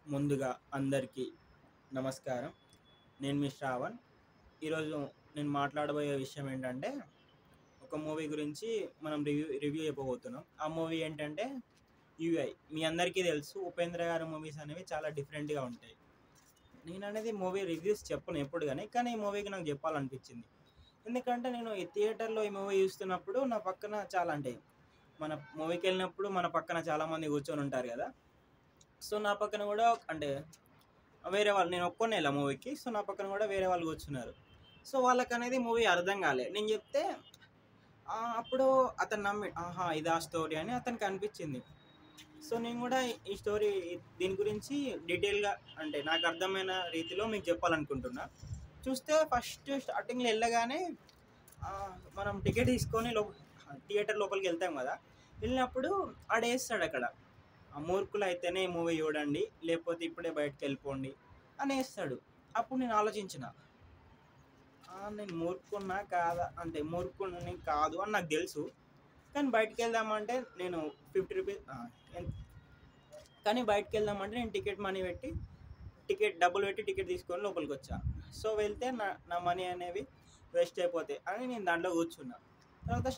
ముందుగా అందరికీ నమస్కారం. నేను మీ శ్రావణ్. ఈరోజు నేను మాట్లాడబోయే విషయం ఏంటంటే, ఒక మూవీ గురించి మనం రివ్యూ చెప్పబోతున్నాం. ఆ మూవీ ఏంటంటే 'యూఐ'. మీ అందరికీ తెలుసు, ఉపేంద్ర గారి మూవీస్ అనేవి చాలా డిఫరెంట్‌గా ఉంటాయి. నేననేది మూవీ రివ్యూస్ చెప్పను ఎప్పుడు గానీ, కానీ ఈ మూవీకి నాకు చెప్పాలనిపించింది. ఎందుకంటే నేను ఈ థియేటర్‌లో ఈ మూవీ చూస్తున్నప్పుడు నా పక్కన చాలా అంటే, మన మూవీకెళ్ళినప్పుడు మన పక్కన చాలామంది కూర్చొని ఉంటారు కదా! సో, నా పక్కన కూడా అంటే వేరే వాళ్ళు, నేను ఒక్కడినే ఎళ్ళా మూవీకి. సో, నా పక్కన కూడా వేరే వాళ్ళు కూర్చున్నారు. సో, వాళ్ళకనేది మూవీ అర్థం కాలే. నేను చెప్తే అప్పుడు అతను నమ్మి ఆహా! ఇదా స్టోరీ అని అతనికి అనిపించింది. సో, నేను కూడా ఈ స్టోరీ దీని గురించి డీటెయిల్‌గా అంటే నాకు అర్థమైన రీతిలో మీకు చెప్పాలనుకుంటున్నా. చూస్తే ఫస్ట్ స్టార్టింగ్‌లో ఎళ్ళగానే మనం టికెట్ తీసుకొని థియేటర్ లోపలికెళ్తాం కదా! వెళ్ళినప్పుడు ఆడేస్తాడక్కడ. మూర్ఖులైతేనే మూవీ చూడండి, లేకపోతే ఇప్పుడే బయటికెళ్ళిపోండి అనేస్తాడు. అప్పుడు నేను ఆలోచించిన, నేను మూర్ఖుడినా కాదా అంటే మూర్ఖుడిని కాదు అని నాకు తెలుసు. కానీ బయటికెళ్దామంటే నేను రూ. 50 కానీ బయటికెళ్దామంటే నేను టికెట్ మనీ పెట్టి డబ్బులు పెట్టి టికెట్ తీసుకొని లోపలికొచ్చా. సో, వెళ్తే నా మనీ అనేవి వేస్ట్ అయిపోతాయి అని నేను దాంట్లో కూర్చున్నా. తర్వాత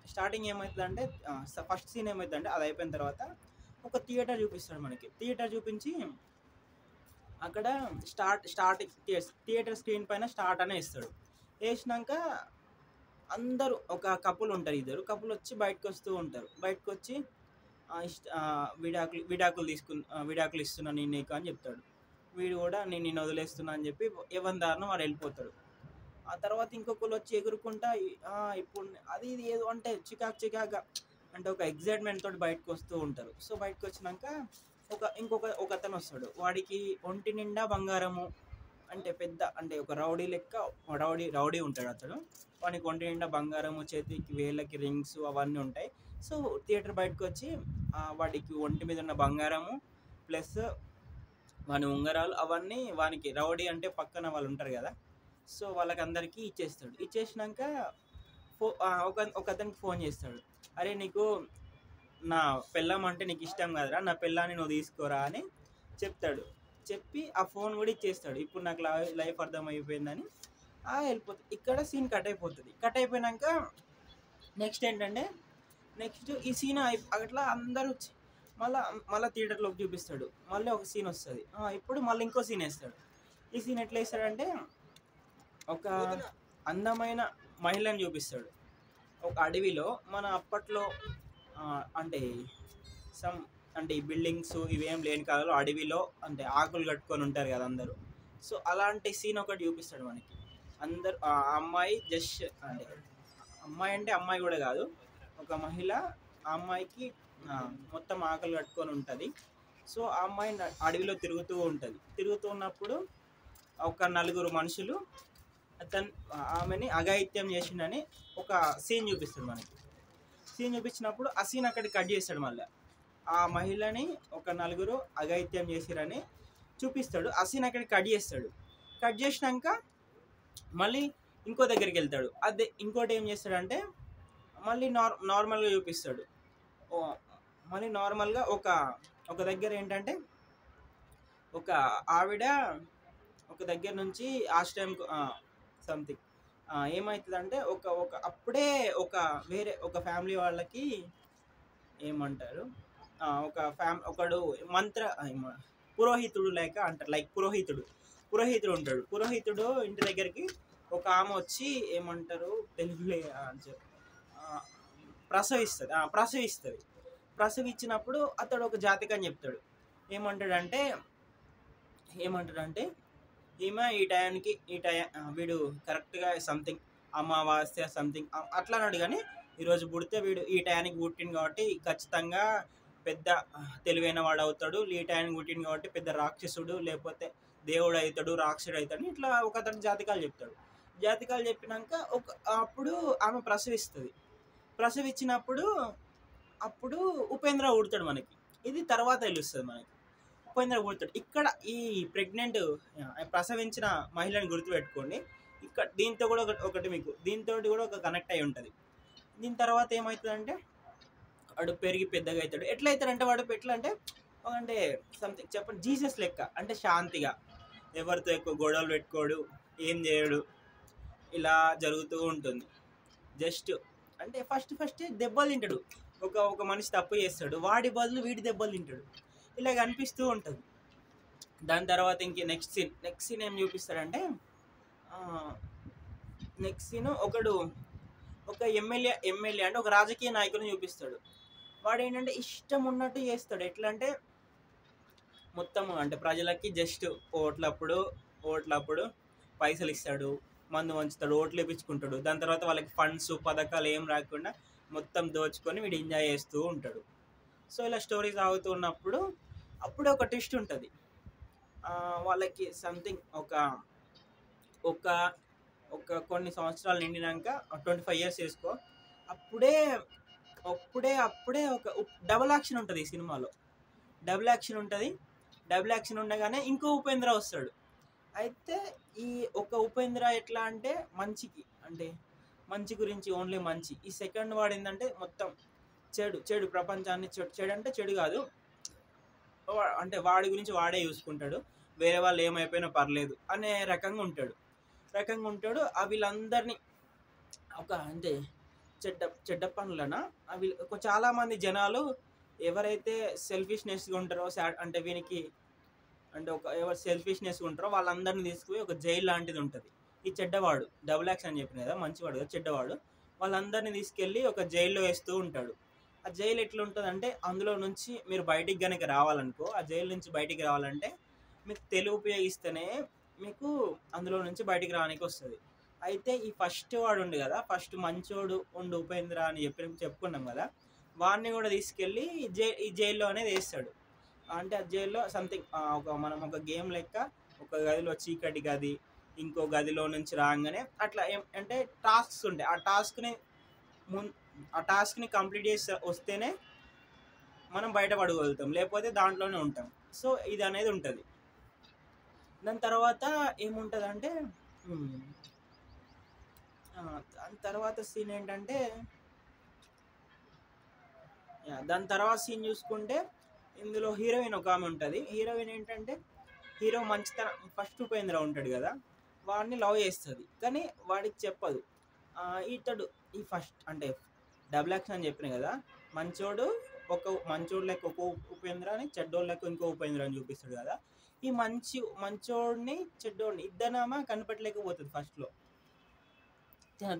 స్టార్టింగ్ ఏమైతదంటే ఫస్ట్ సీన్ ఏమైద్దంటే అది అయిపోయిన తర్వాత ఒక థియేటర్ చూపిస్తాడు మనకి. థియేటర్ చూపించి అక్కడ స్టార్టింగ్ థియేటర్ స్క్రీన్ పైన స్టార్ట్ అనే ఇస్తాడు. ఏసినాక అందరూ ఒక కపుల్ ఉంటారు, ఇద్దరు కపుల్ వచ్చి బయటకొస్తూ ఉంటారు. బయటకొచ్చి విడాకులు ఇస్తున్నా నేను నీకు అని చెప్తాడు. వీడు కూడా నేను నిన్ను వదిలేస్తున్నా అని చెప్పి ఎవరి దారిన వాడు వెళ్ళిపోతాడు. ఆ తర్వాత ఇంకొకళ్ళు వచ్చి ఎగురుకుంటా ఇప్పుడు అది ఇది ఏదో అంటే చికాకుగా అంటే ఒక ఎగ్జైట్మెంట్ తోటి బయటకు వస్తూ ఉంటారు. సో, బయటకు వచ్చినాక ఒకతను వస్తాడు. వాడికి ఒంటి నిండా బంగారము అంటే పెద్ద అంటే ఒక రౌడీ లెక్క రౌడీ ఉంటాడు అతడు. వానికి ఒంటి నిండా బంగారము, చేతికి వేళ్ళకి రింగ్స్ అవన్నీ ఉంటాయి. సో, థియేటర్ బయటకు వచ్చి వాడికి ఒంటి మీద ఉన్న బంగారము ప్లస్ వాని ఉంగరాలు అవన్నీ వానికి రౌడీ అంటే పక్కన వాళ్ళు ఉంటారు కదా! సో, వాళ్ళకందరికీ ఇచ్చేస్తాడు. ఇచ్చేసినాక ఒకతనికి ఫోన్ చేస్తాడు. అరే నీకు నా పెళ్ళాం అంటే నీకు ఇష్టం కదరా, నా పెళ్ళాన్ని నువ్వు తీసుకోరా అని చెప్తాడు. చెప్పి ఆ ఫోన్ కూడా ఇచ్చేస్తాడు. ఇప్పుడు నాకు లైఫ్ అర్థమైపోయిందని వెళ్ళిపోతుంది. ఇక్కడ సీన్ కట్ అయిపోతుంది. కట్ అయిపోయినాక నెక్స్ట్ ఏంటంటే ఈ సీన్ అట్లా అందరూ మళ్ళీ థియేటర్లోకి చూపిస్తాడు. మళ్ళీ ఒక సీన్ వస్తుంది. ఇప్పుడు మళ్ళీ ఇంకో సీన్ వేస్తాడు. ఈ సీన్ ఎట్లా వేస్తాడంటే ఒక అందమైన మహిళను చూపిస్తాడు. ఒక అడవిలో మన అప్పట్లో అంటే అంటే ఈ బిల్డింగ్స్ ఇవేం లేని కాలంలో అడవిలో అంటే ఆకులు కట్టుకొని ఉంటారు కదా అందరూ. సో, అలాంటి సీన్ ఒకటి చూపిస్తాడు మనకి. అందరూ ఆ అమ్మాయి జస్ట్ అంటే అమ్మాయి కూడా కాదు, ఒక మహిళ. ఆ అమ్మాయికి మొత్తం ఆకులు కట్టుకొని ఉంటుంది. సో, ఆ అమ్మాయి అడవిలో తిరుగుతూ ఉన్నప్పుడు ఒక నలుగురు మనుషులు ఆమెని అఘాయిత్యం చేసిండని ఒక సీన్ చూపిస్తాడు మనకి. సీన్ చూపించినప్పుడు ఆ సీన్ అక్కడికి కట్ చేస్తాడు. మళ్ళీ ఆ మహిళని ఒక నలుగురు అఘాయిత్యం చేసిరని చూపిస్తాడు. ఆ సీన్ అక్కడికి కట్ చేస్తాడు. కట్ చేసినాక మళ్ళీ ఇంకో దగ్గరికి వెళ్తాడు. అదే ఇంకోటి ఏం చేస్తాడంటే మళ్ళీ నార్మల్గా చూపిస్తాడు. మళ్ళీ నార్మల్గా ఒక దగ్గర ఏంటంటే ఒక ఆవిడ ఒక దగ్గర నుంచి ఆశ్రయం సంథింగ్ ఏమవుతుందంటే అప్పుడే వేరే ఒక ఫ్యామిలీ వాళ్ళకి ఏమంటారు ఒకడు పురోహితుడు లేక అంటారు, లైక్ పురోహితుడు ఉంటాడు. పురోహితుడు ఇంటి దగ్గరికి ఒక ఆమె వచ్చి ఏమంటారు తెలుగులే ప్రసవిస్తుంది. ప్రసవించినప్పుడు అతడు ఒక జాతకం చెప్తాడు. ఏమంటాడంటే ఈమె ఈ టయానికి వీడు కరెక్ట్గా సంథింగ్ అమావాస్య సంథింగ్ అట్లా అన్నాడు. కానీ ఈరోజు పుడితే వీడు ఈ టయానికి పుట్టింది కాబట్టి ఖచ్చితంగా పెద్ద తెలివైన వాడు అవుతాడు. ఈ టయానికి పుట్టింది కాబట్టి పెద్ద రాక్షసుడు లేకపోతే దేవుడు అవుతాడు, రాక్షసుడు అవుతాడు, ఇట్లా ఒకతడు జాతకాలు చెప్తాడు. జాతకాలు చెప్పినాక అప్పుడు ఆమె ప్రసవించినప్పుడు ఉపేంద్ర పుడతాడు మనకి. ఇది తర్వాత తెలుస్తుంది మనకి. ఉపేంద్ర పుడతాడు. ఇక్కడ ఈ ప్రెగ్నెంట్ ప్రసవించిన మహిళని గుర్తుపెట్టుకోండి. ఇక్కడ దీంతో కూడా దీంతో కూడా ఒక కనెక్ట్ అయి ఉంటుంది. దీని తర్వాత ఏమవుతుందంటే వాడు పెరిగి పెద్దగా అవుతాడు. ఎట్లా అవుతాడంటే వాడు ఎట్లా అంటే అంటే సంథింగ్ చెప్పండి, జీసస్ లెక్క. అంటే శాంతిగా, ఎవరితో ఎక్కువ గొడవలు పెట్టుకోడు, ఏం చేయడు, ఇలా జరుగుతూ ఉంటుంది. జస్ట్ అంటే ఫస్ట్ దెబ్బలు తింటాడు. ఒక మనిషి తప్పు చేస్తాడు, వాడి బదులు వీడి దెబ్బలు తింటాడు. ఇలా కనిపిస్తూ ఉంటుంది. దాని తర్వాత నెక్స్ట్ సీన్ ఏం చూపిస్తాడంటే, నెక్స్ట్ సీన్ ఒక ఎమ్మెల్యే అంటే ఒక రాజకీయ నాయకుని చూపిస్తాడు. వాడు ఏంటంటే ఇష్టం ఉన్నట్టు చేస్తాడు. ఎట్లా అంటే మొత్తం అంటే ప్రజలకి జస్ట్ ఓట్లప్పుడు పైసలు ఇస్తాడు, మందు వంచుతాడు, ఓట్లు వేయించుకుంటాడు. దాని తర్వాత వాళ్ళకి ఫండ్స్ పథకాలు ఏం రాకుండా మొత్తం దోచుకొని వీడు ఎంజాయ్ చేస్తూ ఉంటాడు. సో ఇలా స్టోరీ సాగుతూ ఉన్నప్పుడు అప్పుడే ఒక ట్విస్ట్ ఉంటుంది. వాళ్ళకి సంథింగ్ ఒక కొన్ని సంవత్సరాలు నిండినాక 25 years వేసుకో, అప్పుడే ఒక డబుల్ యాక్షన్ ఉంటుంది ఈ సినిమాలో. డబుల్ యాక్షన్ ఉండగానే ఇంకో ఉపేంద్ర వస్తాడు. అయితే ఈ ఒక ఉపేంద్ర ఎట్లా అంటే మంచి గురించి, ఓన్లీ మంచి. ఈ సెకండ్ వాడు ఏంటంటే మొత్తం చెడు ప్రపంచాన్ని, చెడు అంటే చెడు కాదు, అంటే వాడి గురించి వాడే చూసుకుంటాడు, వేరే వాళ్ళు ఏమైపోయినా పర్లేదు అనే రకంగా ఉంటాడు. వీళ్ళందరినీ అంటే చెడ్డ పనులనా అవి చాలా మంది జనాలు ఎవరైతే సెల్ఫిష్నెస్గా ఉంటారో, అంటే వీనికి అంటే ఎవరు సెల్ఫిష్నెస్గా ఉంటారో వాళ్ళందరినీ తీసుకుపోయి ఒక జైలు లాంటిది ఉంటుంది. ఈ చెడ్డవాడు, డబుల్ యాక్షన్ అని చెప్పిన కదా, మంచివాడు కదా చెడ్డవాడు, వాళ్ళందరినీ తీసుకెళ్ళి ఒక జైల్లో వేస్తూ ఉంటాడు. ఆ జైలు ఎట్లా ఉంటుంది అంటే, అందులో నుంచి మీరు బయటికి కనుక రావాలనుకో, ఆ జైలు నుంచి బయటికి రావాలంటే మీకు తెలివి ఉపయోగిస్తేనే మీకు అందులో నుంచి బయటికి రానికి వస్తుంది. అయితే ఈ ఫస్ట్ వాడు ఉండు కదా, ఫస్ట్ మంచోడు ఉపేంద్ర అని చెప్పుకున్నాం కదా, వాడిని కూడా తీసుకెళ్ళి ఈ జైల్లో అనేది వేస్తాడు. అంటే ఆ జైల్లో సంథింగ్ మనం ఒక గేమ్ లెక్క, ఒక గదిలో చీకటి గది, ఇంకో గదిలో నుంచి రాగానే అట్లా అంటే టాస్క్స్ ఉంటాయి. ఆ టాస్క్ని కంప్లీట్ చేసి వస్తేనే మనం బయటపడగలుగుతాం, లేకపోతే దాంట్లోనే ఉంటాం. సో ఇది అనేది ఉంటుంది. దాని తర్వాత ఏముంటుందంటే, దాని తర్వాత సీన్ ఏంటంటే, దాని తర్వాత సీన్ చూసుకుంటే ఇందులో హీరోయిన్ ఒక ఆమె ఉంటుంది. హీరోయిన్ ఏంటంటే, హీరో మంచితనం, ఫస్ట్ ఉపేంద్ర ఉంటాడు కదా, వాడిని లవ్ చేస్తుంది, కానీ వాడికి చెప్పదు. ఈ ఫస్ట్ అంటే డబుల్ యాక్షన్ అని చెప్పిన కదా, మంచోడు లెక్క ఒక ఉపేంద్ర అని, చెడ్డోడు లెక్క ఇంకో ఉపేంద్ర అని చూపిస్తాడు కదా. ఈ మంచోడిని చెడ్డోడిని ఇద్దనామా కనిపెట్టలేకపోతుంది ఫస్ట్లో.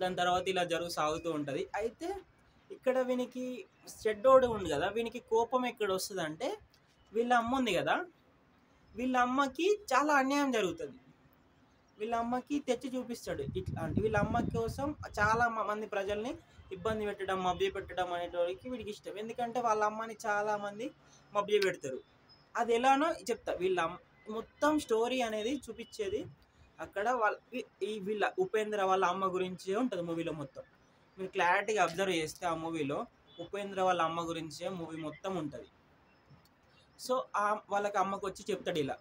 దాని తర్వాత ఇలా సాగుతూ ఉంటుంది. అయితే ఇక్కడ వీనికి చెడ్డోడు ఉంది కదా, వీనికి కోపం ఎక్కడ వస్తుంది అంటే, వీళ్ళ అమ్మ ఉంది కదా, వీళ్ళ అమ్మకి చాలా అన్యాయం జరుగుతుంది. వీళ్ళ అమ్మకి తెచ్చి చూపిస్తాడు ఇట్లా. అంటే వీళ్ళ అమ్మ కోసం చాలా మంది ప్రజల్ని ఇబ్బంది పెట్టడం, మభ్య పెట్టడం అనేటోడికి వీడికి ఇష్టం. ఎందుకంటే వాళ్ళ అమ్మని చాలా మంది మభ్య పెడతారు. అది ఎలానో చెప్తా. మొత్తం స్టోరీ అనేది చూపించేది అక్కడ వీళ్ళ ఉపేంద్ర వాళ్ళ అమ్మ గురించే ఉంటుంది మూవీలో మొత్తం. మీరు క్లారిటీగా అబ్జర్వ్ చేస్తే ఆ మూవీలో ఉపేంద్ర వాళ్ళ అమ్మ గురించే మూవీ మొత్తం ఉంటుంది. సో వాళ్ళకి అమ్మకు వచ్చి చెప్తాడు, ఇలా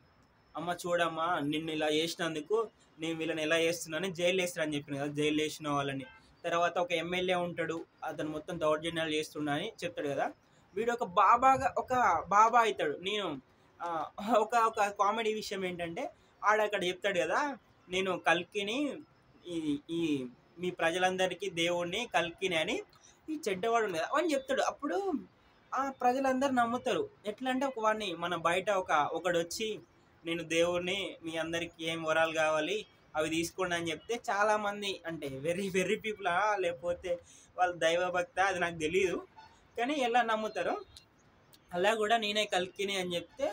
అమ్మ చూడమ్మా, నిన్ను ఇలా చేసినందుకు నేను వీళ్ళని ఎలా చేస్తున్నానని జైలు వేస్తారని చెప్పిన కదా, జైలు వేసిన వాళ్ళని. తర్వాత ఒక ఎమ్మెల్యే ఉంటాడు, అతను మొత్తం దౌర్జన్యాలు చేస్తున్నాడని చెప్తాడు కదా. వీడు ఒక బాబా అవుతాడు. నేను ఒక కామెడీ విషయం ఏంటంటే, అక్కడ చెప్తాడు కదా, నేను కల్కిని, ఈ మీ ప్రజలందరికీ దేవుణ్ణి కల్కిని అని ఈ చెడ్డవాడు కదా అని చెప్తాడు. అప్పుడు ఆ ప్రజలందరూ నమ్ముతారు. ఎట్లా అంటే, వాడిని మన బయట ఒకడు వచ్చి, నేను దేవుణ్ణి, మీ అందరికి ఏం వరాలు కావాలి అవి తీసుకోండి అని చెప్తే చాలామంది, అంటే వెర్రీ పీపుల్ లేకపోతే వాళ్ళ దైవభక్త అది నాకు తెలియదు, కానీ ఎలా నమ్ముతారు. అలా కూడా నేనే కల్కిని అని చెప్తే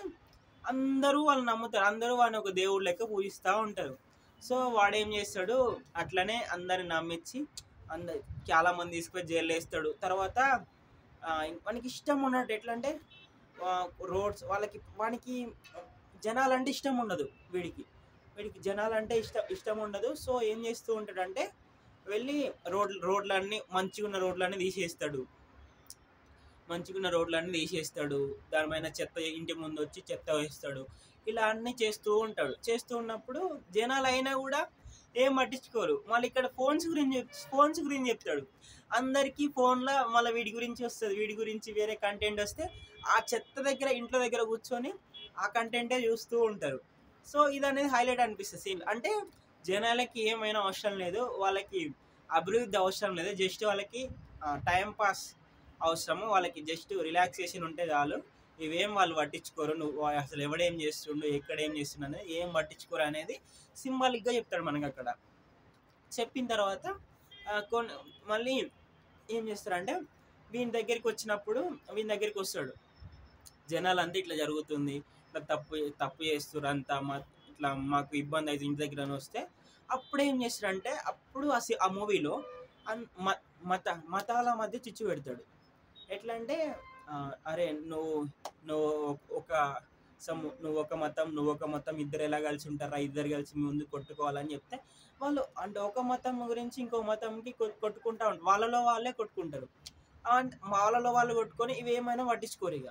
అందరూ వాళ్ళు నమ్ముతారు, అందరూ వాడిని ఒక దేవుడు లెక్క పూజిస్తూ ఉంటారు. సో వాడేం చేస్తాడు, అట్లనే అందరిని నమ్మించి చాలామంది తీసుకుపోయి జైలు వేస్తాడు. తర్వాత వానికి ఇష్టం ఉన్నట్టు, ఎట్లా అంటే రోడ్స్ వానికి జనాలంటే ఇష్టం ఉండదు, వీడికి జనాలంటే ఇష్టం ఉండదు. సో ఏం చేస్తూ ఉంటాడంటే, వెళ్ళి రోడ్లన్నీ మంచిగున్న రోడ్లన్నీ తీసేస్తాడు, దానిపైన చెత్త, ఇంటి ముందు వచ్చి చెత్త వేస్తాడు, ఇలా అన్నీ చేస్తూ ఉన్నప్పుడు జనాలు అయినా కూడా ఏం పట్టించుకోరు. మళ్ళీ ఇక్కడ ఫోన్స్ గురించి చెప్తాడు. అందరికీ ఫోన్లో మళ్ళీ వీడి గురించి వస్తుంది, వీడి గురించి వేరే కంటెంట్ వస్తే ఆ చెత్త దగ్గర ఇంట్లో దగ్గర కూర్చొని ఆ కంటెంటే చూస్తూ ఉంటారు. సో ఇది అనేది హైలైట్ అనిపిస్తుంది సీన్. అంటే జనాలకి ఏమైనా అవసరం లేదు, వాళ్ళకి అభివృద్ధి అవసరం లేదు, జస్ట్ వాళ్ళకి టైం పాస్ అవసరము, వాళ్ళకి జస్ట్ రిలాక్సేషన్ ఉంటే చాలు. ఇవేం వాళ్ళు పట్టించుకోరు, నువ్వు అసలు ఎవడేం చేస్తుండు ఎక్కడ ఏం చేస్తుండు అనేది ఏం పట్టించుకోరు అనేది సింబాలిక్గా చెప్తాడు మనకి అక్కడ. చెప్పిన తర్వాత మళ్ళీ ఏం చేస్తారంటే వీని దగ్గరికి వస్తాడు, జనాలంతా ఇట్లా జరుగుతుంది, ఇట్లా తప్పు చేస్తారు అంతా, ఇట్లా మాకు ఇబ్బంది అయితే ఇంటి దగ్గర వస్తే అప్పుడు ఏం చేస్తారంటే అప్పుడు ఆ మూవీలో మతాల మధ్య చిచ్చు పెడతాడు. ఎట్లా అంటే అరే నువ్వు ఒక మతం ఇద్దరు ఎలా కలిసి ఉంటారా, ఇద్దరు కలిసి ముందు కొట్టుకోవాలని చెప్తే వాళ్ళు అంటే ఒక మతం గురించి ఇంకో మతంకి కొట్టుకుంటా ఉంటారు, వాళ్ళలో వాళ్ళే కొట్టుకుంటారు. వాళ్ళలో వాళ్ళు కొట్టుకొని ఇవేమైనా పట్టించుకోరు ఇక.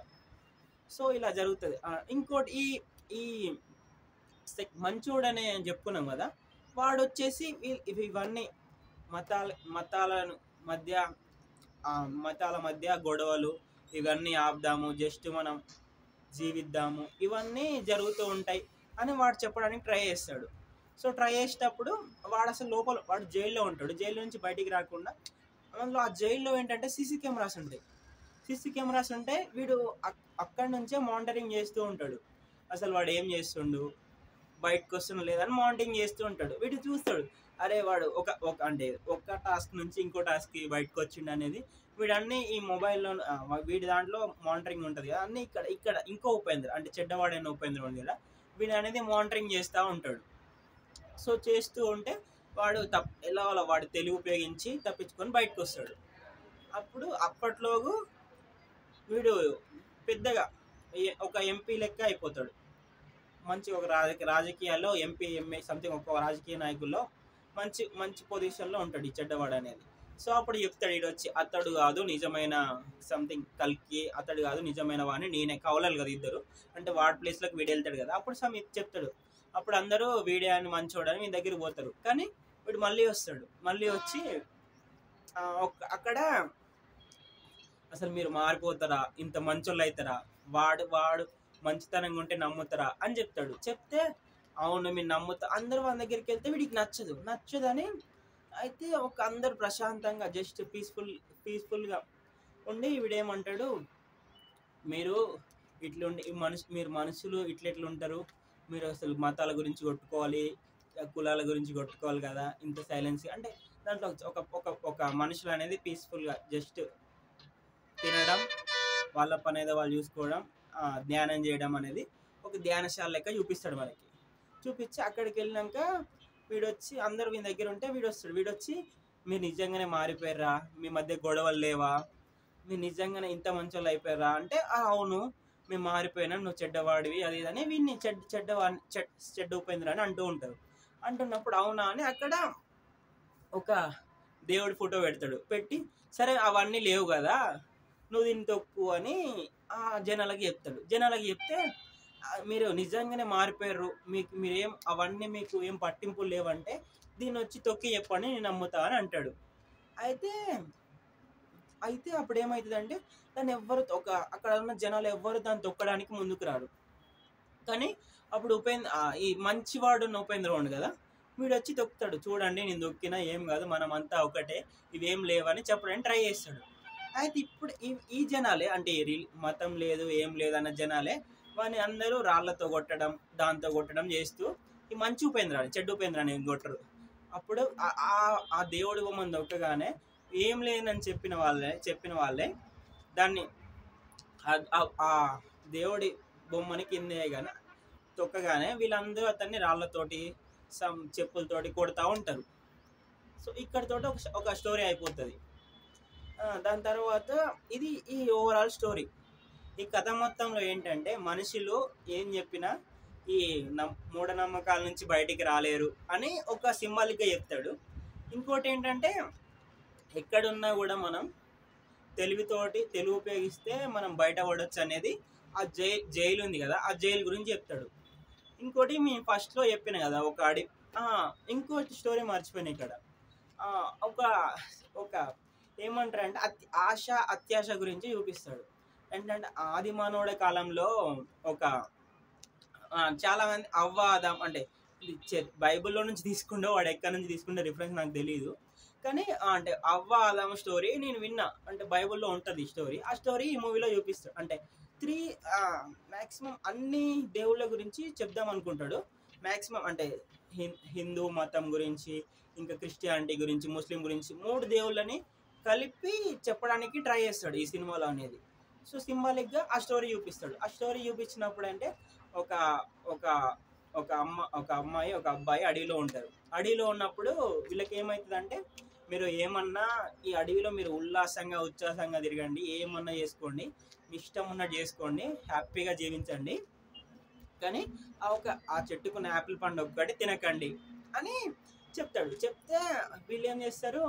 సో ఇలా జరుగుతుంది. ఇంకోటి ఈ మంచోడు అనే చెప్పుకున్నాం కదా, వాడు వచ్చేసి ఇవన్నీ మతాల మధ్య గొడవలు ఇవన్నీ ఆపుదాము, జస్ట్ మనం జీవిద్దాము, ఇవన్నీ జరుగుతూ ఉంటాయి అని వాడు చెప్పడానికి ట్రై చేస్తాడు. సో ట్రై చేసేటప్పుడు వాడు అసలు వాడు జైల్లో ఉంటాడు, జైలు నుంచి బయటికి రాకుండా అందులో ఆ జైల్లో ఏంటంటే సీసీ కెమెరాస్ ఉంటే వీడు అక్కడి నుంచే మానిటరింగ్ చేస్తూ ఉంటాడు, అసలు వాడు ఏం చేస్తుండు, బయటకు వస్తున్నా లేదని మానిటరింగ్ చేస్తూ ఉంటాడు. వీడు చూస్తాడు, అరే వాడు ఒక టాస్క్ నుంచి ఇంకో టాస్క్కి బయటకు వచ్చిండు అనేది వీడన్నీ ఈ మొబైల్లో వీడి దాంట్లో మానిటరింగ్ ఉంటుంది కదా, అన్నీ ఇక్కడ ఇంకో ఉపేంద్ర అంటే చెడ్డవాడైన ఉపేంద్ర ఉంది కదా, వీడు అనేది మానిటరింగ్ చేస్తూ ఉంటాడు. సో చేస్తూ ఉంటే వాడు వాడు తెలివి ఉపయోగించి తప్పించుకొని బయటకు వస్తాడు. అప్పట్లోగు వీడు పెద్దగా ఒక ఎంపీ లెక్క అయిపోతాడు, మంచి ఒక రాజకీయాల్లో ఎంఏ సంథింగ్ ఒక రాజకీయ నాయకుల్లో మంచి పొజిషన్లో ఉంటాడు ఈ చెడ్డవాడు అనేది. సో అప్పుడు చెప్తాడు ఈడొచ్చి, అతడు కాదు నిజమైన సంథింగ్ కల్కి, అతడు కాదు నిజమైన వాడిని నేనే, కవలాలి కదా ఇద్దరు, అంటే వాడి ప్లేస్లోకి వీడు వెళ్తాడు కదా. అప్పుడు చెప్తాడు, అప్పుడు అందరూ వీడే అని మంచోడని మీ దగ్గర పోతారు. కానీ వీడు మళ్ళీ వస్తాడు, మళ్ళీ వచ్చి అక్కడ అసలు మీరు మారిపోతారా, ఇంత మంచోళ్ళు అవుతారా, వాడు మంచితనంగా ఉంటే నమ్ముతారా అని చెప్తాడు. చెప్తే అవును మీరు నమ్ముతా, అందరూ వాళ్ళ దగ్గరికి వెళ్తే వీడికి నచ్చదని అయితే అందరు ప్రశాంతంగా జస్ట్ పీస్ఫుల్గా ఉండి వీడేమంటాడు, మీరు ఇట్లుండి మీరు మనుషులు ఇట్లా ఉంటారు, మీరు అసలు మతాల గురించి కొట్టుకోవాలి, కులాల గురించి కొట్టుకోవాలి కదా, ఇంత సైలెన్స్ అంటే దాంట్లో ఒక మనుషులు అనేది పీస్ఫుల్గా జస్ట్ తినడం, వాళ్ళ పని ఏదో వాళ్ళు చూసుకోవడం, ధ్యానం చేయడం అనేది ఒక ధ్యానశాల లెక్క చూపిస్తాడు మనకి. చూపించి అక్కడికి వెళ్ళినాక వీడొచ్చి అందరూ వీని దగ్గర ఉంటే వీడొచ్చి మీరు నిజంగానే మారిపోయారా, మీ మధ్య గొడవలు లేవా, మీరు నిజంగానే ఇంత మంచోళ్ళు అయిపోయారా అంటే అవును మేము మారిపోయినా, నువ్వు చెడ్డవాడివి అది ఇదని వీడిని చెడ్డ ఉపేంద్ర అని అంటున్నప్పుడు అవునా అని అక్కడ ఒక దేవుడి ఫోటో పెట్టి సరే అవన్నీ లేవు కదా నువ్వు దీన్ని తొక్కు అని జనాలకి చెప్తే మీరు నిజంగానే మారిపోయారు, మీరేం అవన్నీ మీకు ఏం పట్టింపులు లేవంటే దీన్ని వచ్చి తొక్కి చెప్పండి నేను నమ్ముతా అని అంటాడు. అయితే అప్పుడు ఏమవుతుందంటే దాన్ని అక్కడ ఉన్న జనాలు ఎవ్వరు దాన్ని తొక్కడానికి ముందుకు రారు. కానీ అప్పుడు ఈ మంచివాడు ఉపేంద్ర ఉండు కదా, వీడు వచ్చి తొక్కుతాడు, చూడండి నేను తొక్కినా ఏం కాదు, మనం అంతా ఒకటే, ఇవేం లేవని చెప్పడానికి ట్రై చేస్తాడు. అయితే ఇప్పుడు ఈ జనాలే అంటే మతం లేదు ఏం లేదు అన్న జనాలే వాడిని అందరూ రాళ్లతో కొట్టడం దాంతో కొట్టడం చేస్తూ ఈ మంచి ఉపేంద్ర చెడ్డ ఉపేంద్ర అని కొట్టరు. అప్పుడు ఆ దేవుడి బొమ్మను తొక్కగానే ఏం లేదని చెప్పిన వాళ్ళే దాన్ని ఆ దేవుడి బొమ్మని కిందే కానీ తొక్కగానే వీళ్ళందరూ అతన్ని రాళ్లతోటి చెప్పులతోటి కొడతా ఉంటారు. సో ఇక్కడితోటి ఒక స్టోరీ అయిపోతుంది. దాని తర్వాత ఇది ఈ ఓవరాల్ స్టోరీ. ఈ కథ మొత్తంలో ఏంటంటే మనుషులు ఏం చెప్పినా ఈ మూఢనమ్మకాల నుంచి బయటికి రాలేరు అని ఒక సింబాలిక్గా చెప్తాడు. ఇంకోటి ఏంటంటే ఎక్కడున్నా కూడా మనం తెలివి ఉపయోగిస్తే మనం బయటపడవచ్చు అనేది ఆ జైలు ఉంది కదా, ఆ జైలు గురించి చెప్తాడు. ఇంకోటి మేము ఫస్ట్లో చెప్పిన కదా, ఇంకో స్టోరీ మర్చిపోయినా ఇక్కడ. ఒక ఒక ఏమంటారంటే ఆశ అత్యాశ గురించి చూపిస్తాడు. ఏంటంటే ఆది మానవుడి కాలంలో ఒక చాలా మంది అవ్వ ఆదాం అంటే బైబిల్లో నుంచి తీసుకుంటే వాడు ఎక్కడి నుంచి తీసుకుంటే రిఫరెన్స్ నాకు తెలియదు. కానీ అంటే అవ్వ ఆదాం స్టోరీ నేను విన్నా. అంటే బైబిల్లో ఉంటుంది స్టోరీ. ఆ స్టోరీ ఈ మూవీలో చూపిస్తాడు. అంటే మ్యాక్సిమం అన్ని దేవుళ్ళ గురించి చెప్దాం అనుకుంటాడు. మ్యాక్సిమం అంటే హిందూ మతం గురించి, ఇంకా క్రిస్టియానిటీ గురించి, ముస్లిం గురించి 3 దేవుళ్ళని కలిపి చెప్పడానికి ట్రై చేస్తాడు ఈ సినిమాలో అనేది. సో సింబాలిక్గా ఆ స్టోరీ చూపిస్తాడు. ఆ స్టోరీ చూపించినప్పుడు అంటే ఒక ఒక ఒక అమ్మాయి ఒక అబ్బాయి అడవిలో ఉంటారు. అడవిలో ఉన్నప్పుడు వీళ్ళకి ఏమవుతుందంటే, మీరు ఏమన్నా ఈ అడవిలో మీరు ఉల్లాసంగా తిరగండి, ఏమన్నా చేసుకోండి, మీ ఇష్టం ఉన్నట్టు చేసుకోండి, హ్యాపీగా జీవించండి, కానీ ఆ చెట్టుకున్న యాపిల్ పండు ఒక్కటి తినకండి అని చెప్తాడు. చెప్తే వీళ్ళు ఏం చేస్తారు,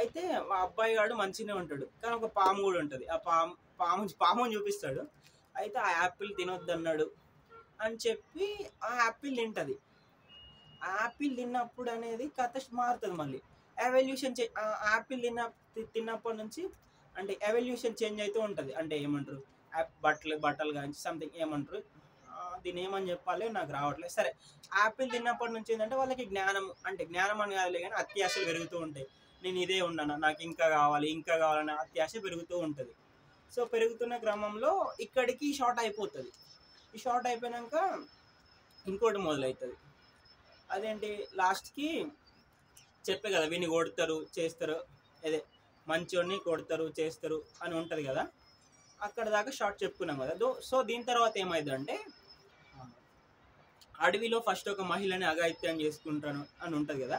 అయితే మా అబ్బాయి గాడు మంచిగానే ఉంటాడు, కానీ ఒక పాము కూడా ఉంటుంది. ఆ పాముని చూపిస్తాడు. అయితే ఆ యాపిల్ తినొద్దన్నాడు అని చెప్పి ఆ యాపిల్ తింటుంది. ఆ యాపిల్ తిన్నప్పుడు అనేది కథ మారుతుంది. మళ్ళీ ఎవల్యూషన్ యాపిల్ తిన్నప్పటి నుంచి అంటే ఎవల్యూషన్ చేంజ్ అవుతూ ఉంటుంది. అంటే ఏమంటారు, బట్టలు కానీ సంథింగ్ ఏమంటారు, దీన్ని ఏమని చెప్పాలి నాకు రావట్లేదు. సరే, యాపిల్ తిన్నప్పటి నుంచి ఏంటంటే వాళ్ళకి జ్ఞానం అని కాదులే కానీ అత్యాశలు పెరుగుతూ ఉంటాయి. నేను ఇదే ఉన్నాను, నాకు ఇంకా కావాలనే అత్యాశ పెరుగుతూ ఉంటుంది. సో పెరుగుతున్న క్రమంలో ఇక్కడికి షార్ట్ అయిపోతుంది. ఈ షార్ట్ అయిపోయాక ఇంకోటి మొదలవుతుంది. అదేంటి, లాస్ట్కి చెప్పే కదా వీని కొడతారు చేస్తారు, అదే మంచోడిని కొడతారు చేస్తారు అని ఉంటుంది కదా. అక్కడ దాకా షార్ట్ చెప్పుకున్నాం కదా. సో దీని తర్వాత ఏమైందంటే, అడవిలో ఫస్ట్ ఒక మహిళని అఘాయిత్యం చేసుకుంటాను అని ఉంటుంది కదా.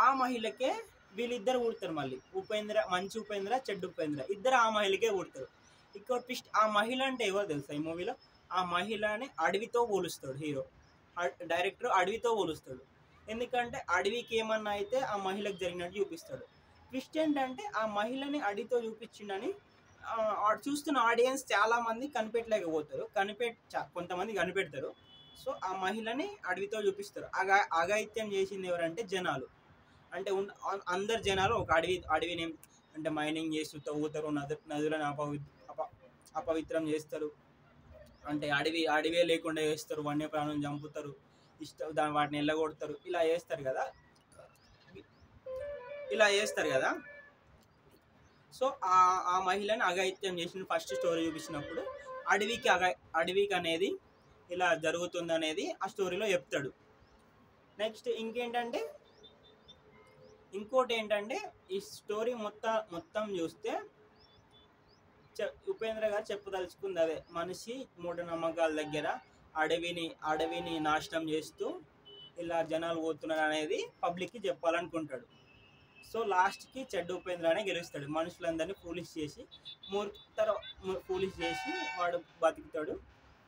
ఆ మహిళకే వీళ్ళిద్దరు పుడతారు. మళ్ళీ మంచి ఉపేంద్ర, చెడ్డు ఉపేంద్ర ఇద్దరు ఆ మహిళకే పుడతారు. ఇక్కడ ట్విస్ట్, ఆ మహిళ అంటే ఎవరు తెలుసా ఈ మూవీలో? ఆ మహిళని అడవితో పోలుస్తాడు హీరో, డైరెక్టర్ అడవితో పోలుస్తాడు. ఎందుకంటే అడవికి ఏమన్నా అయితే ఆ మహిళకు జరిగినట్టు చూపిస్తాడు. ట్విస్ట్ ఏంటంటే ఆ మహిళని అడవితో చూపించిండని చూస్తున్న ఆడియన్స్ చాలా మంది కనిపెట్టలేకపోతారు. కొంతమంది కనిపెడతారు. సో ఆ మహిళని అడవితో చూపిస్తారు. అఘాయిత్యం చేసింది ఎవరంటే జనాలు. అంటే అందరు జనాలు ఒక అడవిని అంటే మైనింగ్ చేస్తూ తవ్వుతారు, నదులను అపవిత్రం చేస్తారు, అంటే అడవే లేకుండా చేస్తారు, వన్యప్రాణులను చంపుతారు, వాటిని ఎల్లగొడతారు, ఇలా చేస్తారు కదా. సో ఆ మహిళని అఘాయిత్యం చేసిన ఫస్ట్ స్టోరీ చూపించినప్పుడు అడవికి అనేది ఇలా జరుగుతుంది అనేది ఆ స్టోరీలో చెప్తాడు. నెక్స్ట్ ఇంకోటి ఏంటంటే ఈ స్టోరీ మొత్తం చూస్తే ఉపేంద్ర గారు చెప్పదలుచుకుంది అదే, మనిషి మూఢనమ్మకాల దగ్గర అడవిని నాశనం చేస్తూ ఇలా జనాలు పోతున్నారు అనేది పబ్లిక్కి చెప్పాలనుకుంటాడు. సో లాస్ట్కి చెడ్డ ఉపేంద్రనే గెలుస్తాడు. మనుషులందరినీ ఫూలిష్ చేసి వాడు బతుకుతాడు,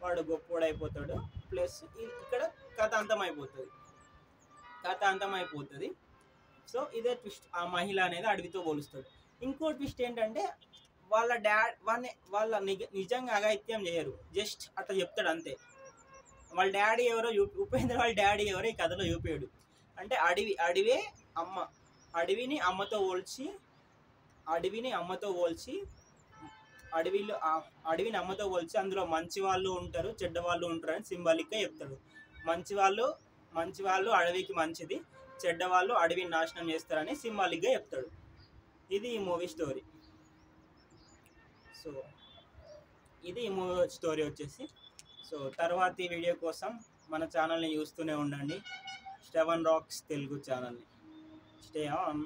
వాడు గొప్పోడైపోతాడు. ప్లస్ ఇక్కడ కథ అంతమైపోతుంది. సో ఇదే ట్విస్ట్, ఆ మహిళ అనేది అడవితో పోలుస్తాడు. ఇంకో ట్విస్ట్ ఏంటంటే వాళ్ళ నిజంగా అఘాయిత్యం చేయరు, జస్ట్ అట్లా చెప్తాడు అంతే. వాళ్ళ డాడీ ఎవరో ఉపేంద్ర వాళ్ళ డాడీ ఎవరో ఈ కథలో చూపాడు. అంటే అడవిని అమ్మతో పోల్చి అందులో మంచి వాళ్ళు ఉంటారు, చెడ్డ వాళ్ళు ఉంటారు అని సింబాలిక్గా చెప్తాడు. మంచి వాళ్ళు అడవికి మంచిది, చెడ్డవాళ్ళు అడవిని నాశనం చేస్తారని సింబాలిక్గా చెప్తాడు. ఇది ఈ మూవీ స్టోరీ. సో ఇది ఈ మూవీ స్టోరీ వచ్చేసి. సో తర్వాతి వీడియో కోసం మన ఛానల్ని చూస్తూనే ఉండండి, స్టెవెన్ రాక్స్ తెలుగు ఛానల్ని. Stay on.